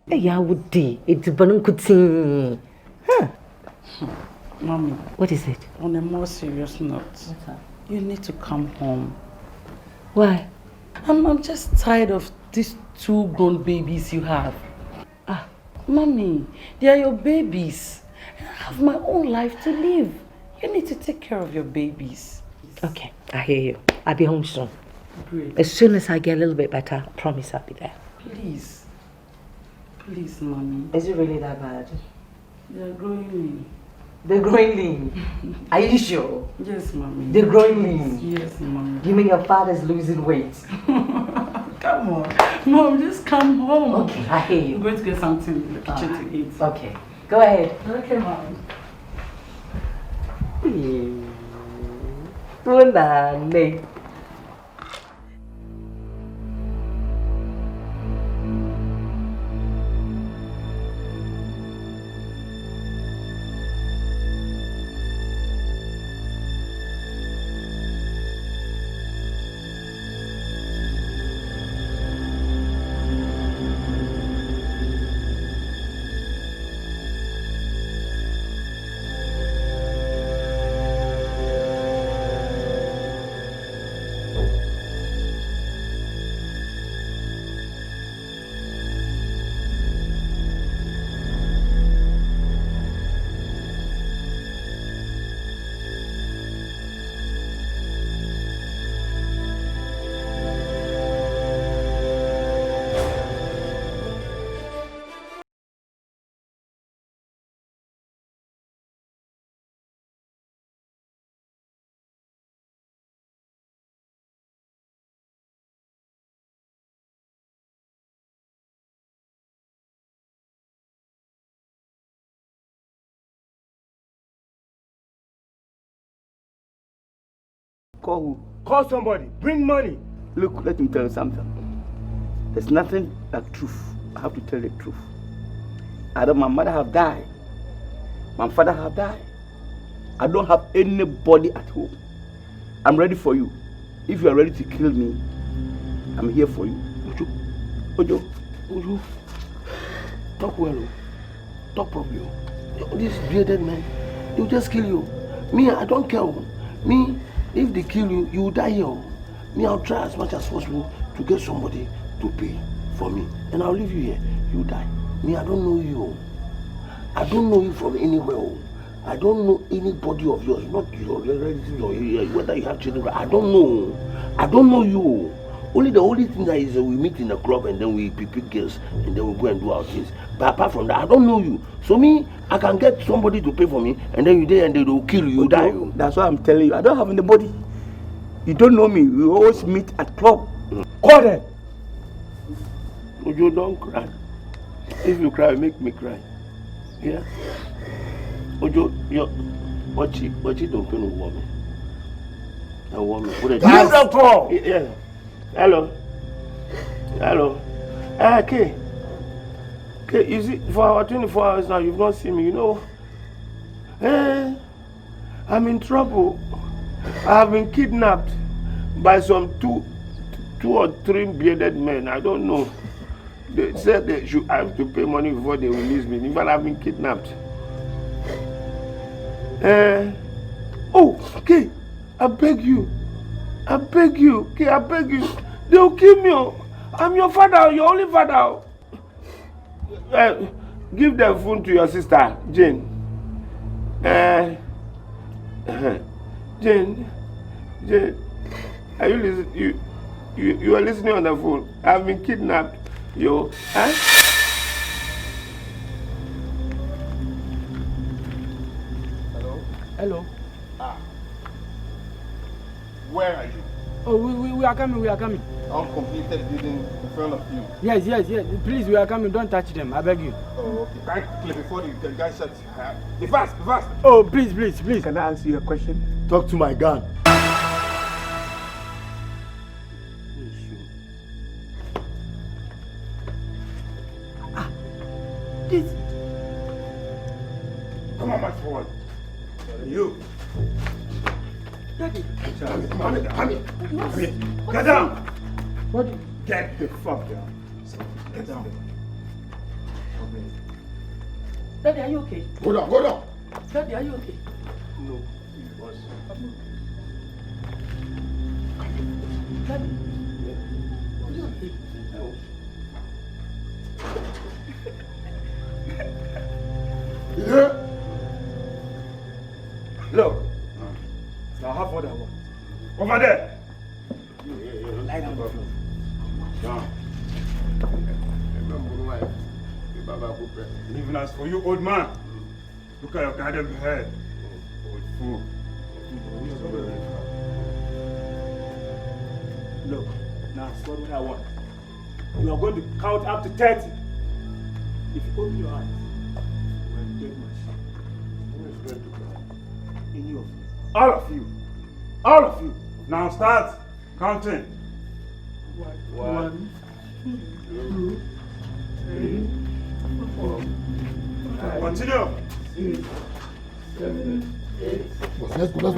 Hey, I would do. It's Banunkutin. Huh? Mommy. What is it? On a more serious note, you need to come home. Why? I'm just tired of these 2 grown babies you have. Mommy, they are your babies. I have my own life to live. You need to take care of your babies. Okay, I hear you. I'll be home soon. Great. As soon as I get a little bit better, I promise I'll be there. Please. Please, Mommy. Is it really that bad? They're growing lean. They're growing lean. Are you sure? Yes, Mommy. They're growing lean? Yes, Mommy. You mean your father's losing weight? Come on. Mom, just come home. Okay, I hear you. I'm going to get something in the kitchen to eat. Okay. Go ahead. Okay, Mom. Punane. Call who? Call somebody. Bring money. Look, let me tell you something. There's nothing like truth. I have to tell the truth. Either my mother have died, my father have died. I don't have anybody at home. I'm ready for you. If you are ready to kill me, I'm here for you. Ojo. Talk well. Talk properly. This bearded man, they'll just kill you. Me, I don't care. Me, if they kill you, you will die here. Me, I'll try as much as possible to get somebody to pay for me. And I'll leave you here. You die. Me, I don't know you. I don't know you from anywhere. I don't know anybody of yours, not your relatives or whether you have children. I don't know. I don't know you. The only thing that is we meet in a club and then we pick girls and then we go and do our things. But apart from that, I don't know you. So me, I can get somebody to pay for me and then you there and they will kill you, die. That's why I'm telling you. I don't have anybody. You don't know me. We always meet at club. Call them. Ojo, don't cry. If you cry, make me cry. Yeah. Ojo, watch it don't pay no woman. A woman. Give the call. Yeah. Hello. Okay. You see, for our 24 hours now, you've not seen me, you know. I'm in trouble. I have been kidnapped by some two or three bearded men. I don't know. They said I have to pay money before they release me, but I've been kidnapped. Okay. I beg you. Okay, I beg you. They'll kill me. I'm your father, your only father. Give the phone to your sister, Jane. Jane, Jane, are you listening? You are listening on the phone. I've been kidnapped. Yo, huh? Hello. Where are you? Oh, we are coming. We are coming. Uncompleted building in front of you. Yes. Please, we are coming. Don't touch them. I beg you. Oh, okay. Quickly before the guy shuts. Be fast. Oh, please. Can I ask you a question? Talk to my gun. This. Come on, march forward. You. Daddy. Come here. Get down. What? Get the fuck down. Get down. Daddy, are you okay? Go down. Daddy, are you okay? No, he was. Daddy, are you okay? Yeah. Look. Now have what I want. Over there. Lie down. Down. Even as for you, old man, look at your goddamn head. Old fool. Look, now that's what I want. You are going to count up to 30. If you open your eyes, you are dead machine. Who is going to cry? Any of you. All of you. Now start counting. 1, 2, 3, 4. Continue. 6, 7, 8. Let's go.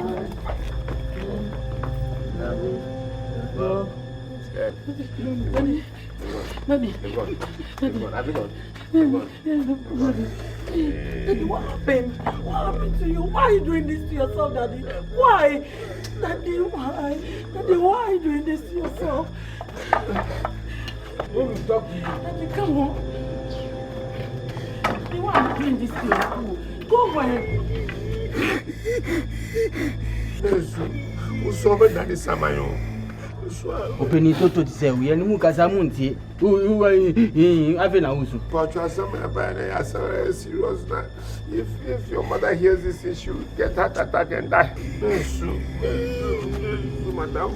9, 11, 12. Daddy, what happened? What happened to you? Why are you doing this to yourself, Daddy? Why? Daddy, why? Daddy, why are you doing this to yourself? Let me talk to you. Daddy, come on. Daddy, why are you doing this to yourself? Go away. Who's over that is Samayo? Open it to say we are no Casamunti. Who have an house. But you are serious now. If your mother hears this issue, get heart attack and die. Madame,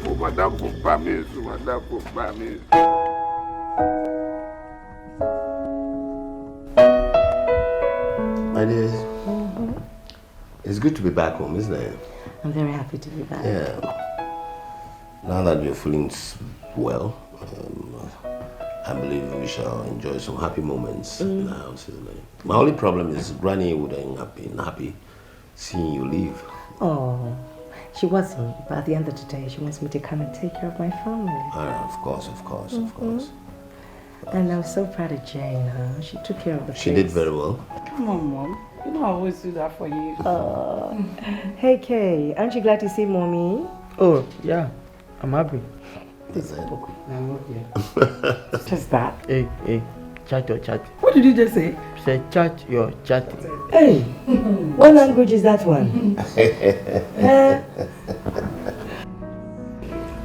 My dear, it's good to be back home, isn't it? I'm very happy to be back. Yeah. Now that we're feeling well, I believe we shall enjoy some happy moments in the house, isn't it? My only problem is Granny wouldn't have been happy seeing you leave. Oh, she wasn't. But at the end of the day, she wants me to come and take care of my family. Of course. And I'm so proud of Jane, huh? She took care of the She did very well. Come on, Mom. You know I always do that for you. Hey, Kay, aren't you glad to see Mommy? Oh, yeah. I'm happy. That's it. I'm okay. Just that. Hey, chat your chat. What did you just say? Say chat your chat. Hey, what language is that one?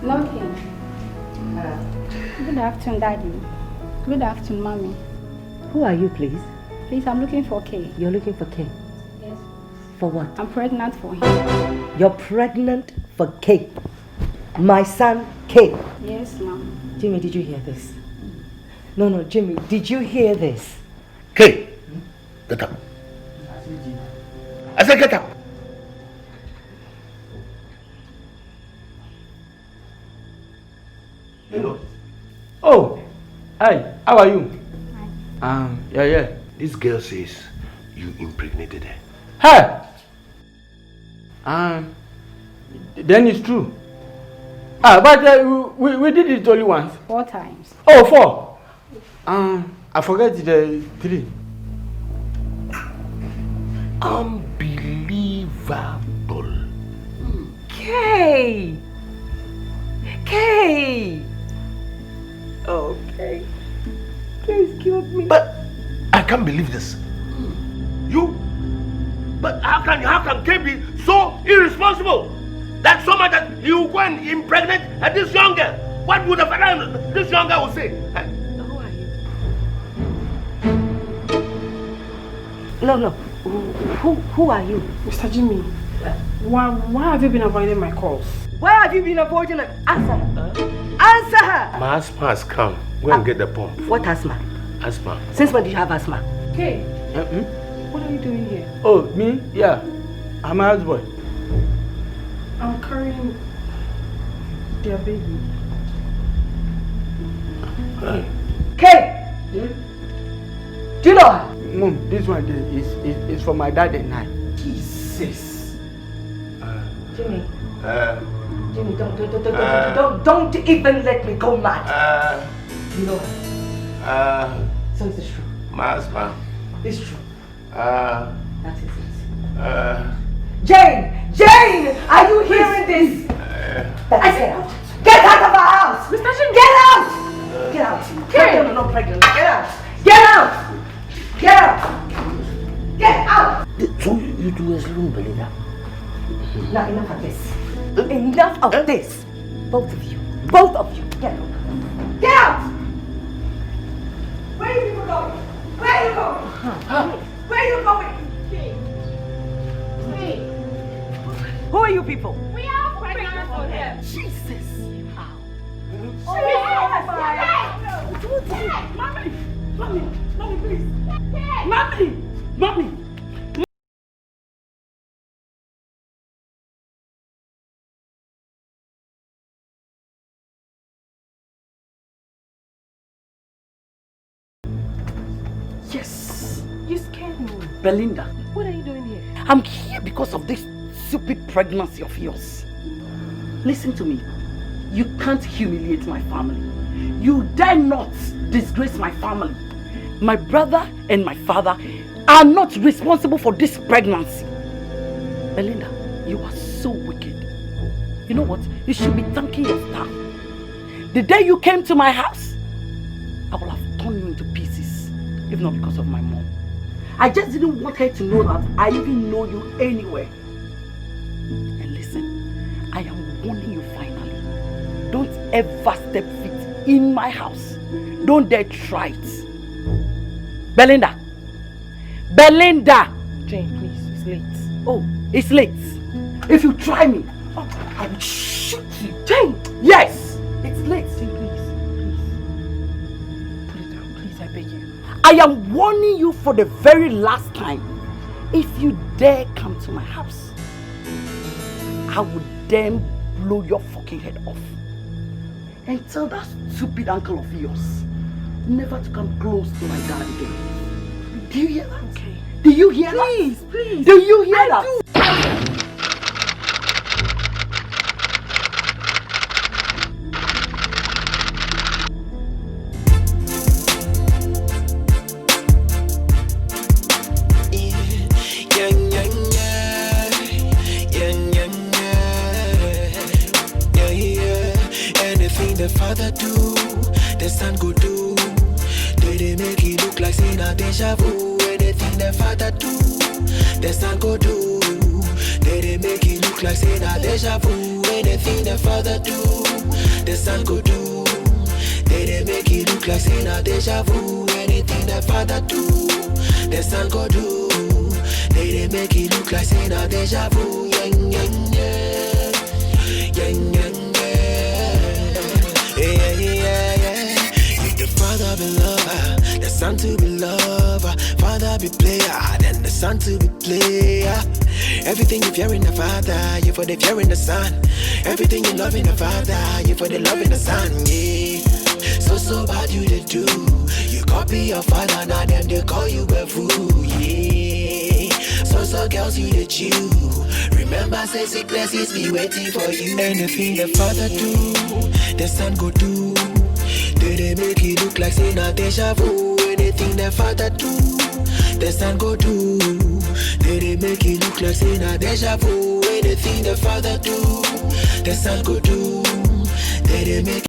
Nothing. Good afternoon, Daddy. Good afternoon, Mommy. Who are you, please? Please, I'm looking for Kay. You're looking for Kay? Yes. For what? I'm pregnant for him. You're pregnant for Kay? My son, Kay? Yes, Mom. Jimmy, did you hear this? No, Jimmy, did you hear this? Kay, get up. I said get up. Hello. Oh, hi. How are you? Hi. Yeah. This girl says you impregnated her. Hey. Then it's true. But we did it only once. 4 times. Oh, 4. I forgot the 3. Unbelievable. Kay! Okay. Please killed me. But I can't believe this. But how can Kay be so irresponsible? That someone that You go and impregnate this young girl. What would this young girl say? Who are you? No. Who are you? Mr. Jimmy, why have you been avoiding my calls? Why have you been avoiding it? Answer her. Answer her. My asthma has come. Go and get the pump. What asthma? Asthma. Since when did you have asthma? Okay. What are you doing here? Oh, me? Yeah. I'm a houseboy. I'm carrying their baby. Kay! Do you know her? Mom, this one is for my dad and I. Jesus. Jimmy. Jimmy, don't even let me go mad. You know her. So it's true. My asthma. It's true. That is it. Jane, are you hearing this? I said out. Get out of our house. Mr. Jim, get out. Get out. Karen, I'm not pregnant. Get out. Get out. Get out. Get out. So you do as long, Belinda? Now enough of this. Enough of this. Both of you. Both of you. Get out. Get out. Where are you people going? Where are you going? Where are you going? Who are you people? We are pregnant for him. Jesus. Mommy, please. Mommy. Yes. You scared me. Belinda. What are you doing here? I'm here because of this stupid pregnancy of yours. Listen to me. You can't humiliate my family. You dare not disgrace my family. My brother and my father are not responsible for this pregnancy. Belinda, you are so wicked. You know what? You should be thanking your star. The day you came to my house, I would have torn you into pieces, if not because of my mom. I just didn't want her to know that I even know you anywhere. And listen, I am warning you finally. Don't ever step foot in my house. Don't dare try it. Belinda! Jane, please, it's late. Oh, it's late. If you try me, I will shoot you. Jane! Yes! It's late. Jane, please. Put it down, please, I beg you. I am warning you for the very last time. If you dare come to my house, I will then blow your fucking head off. And tell that stupid uncle of yours never to come close to my dad again. Do you hear that? Okay. Do you hear that? Please. Do you hear that? Anything the father do, the son go do. They make it look like sin a deja vu. Anything the father do, the son go do. They make it look like sin a deja vu. Anything the father do, the son go do. They make it look like sin a deja vu. Anything the father do, the son go do. They make it look like sin a deja vu. Yang yang yeah, yang yang yeah. If the father be lover, the son to be lover. Father be player, then the son to be player. Everything you fear in the father, you for the fear in the son. Everything you love in the father, you for the love in the son, yeah. So bad you did do. You copy your father, now them they call you a fool, yeah. So girls you did you. Remember say sicknesses be waiting for you. Anything the father do, the son go do. They make it look like say na deja vu. Anything the father do, the son go do. They make it look like say na deja vu. Anything the father do, the son go do. They make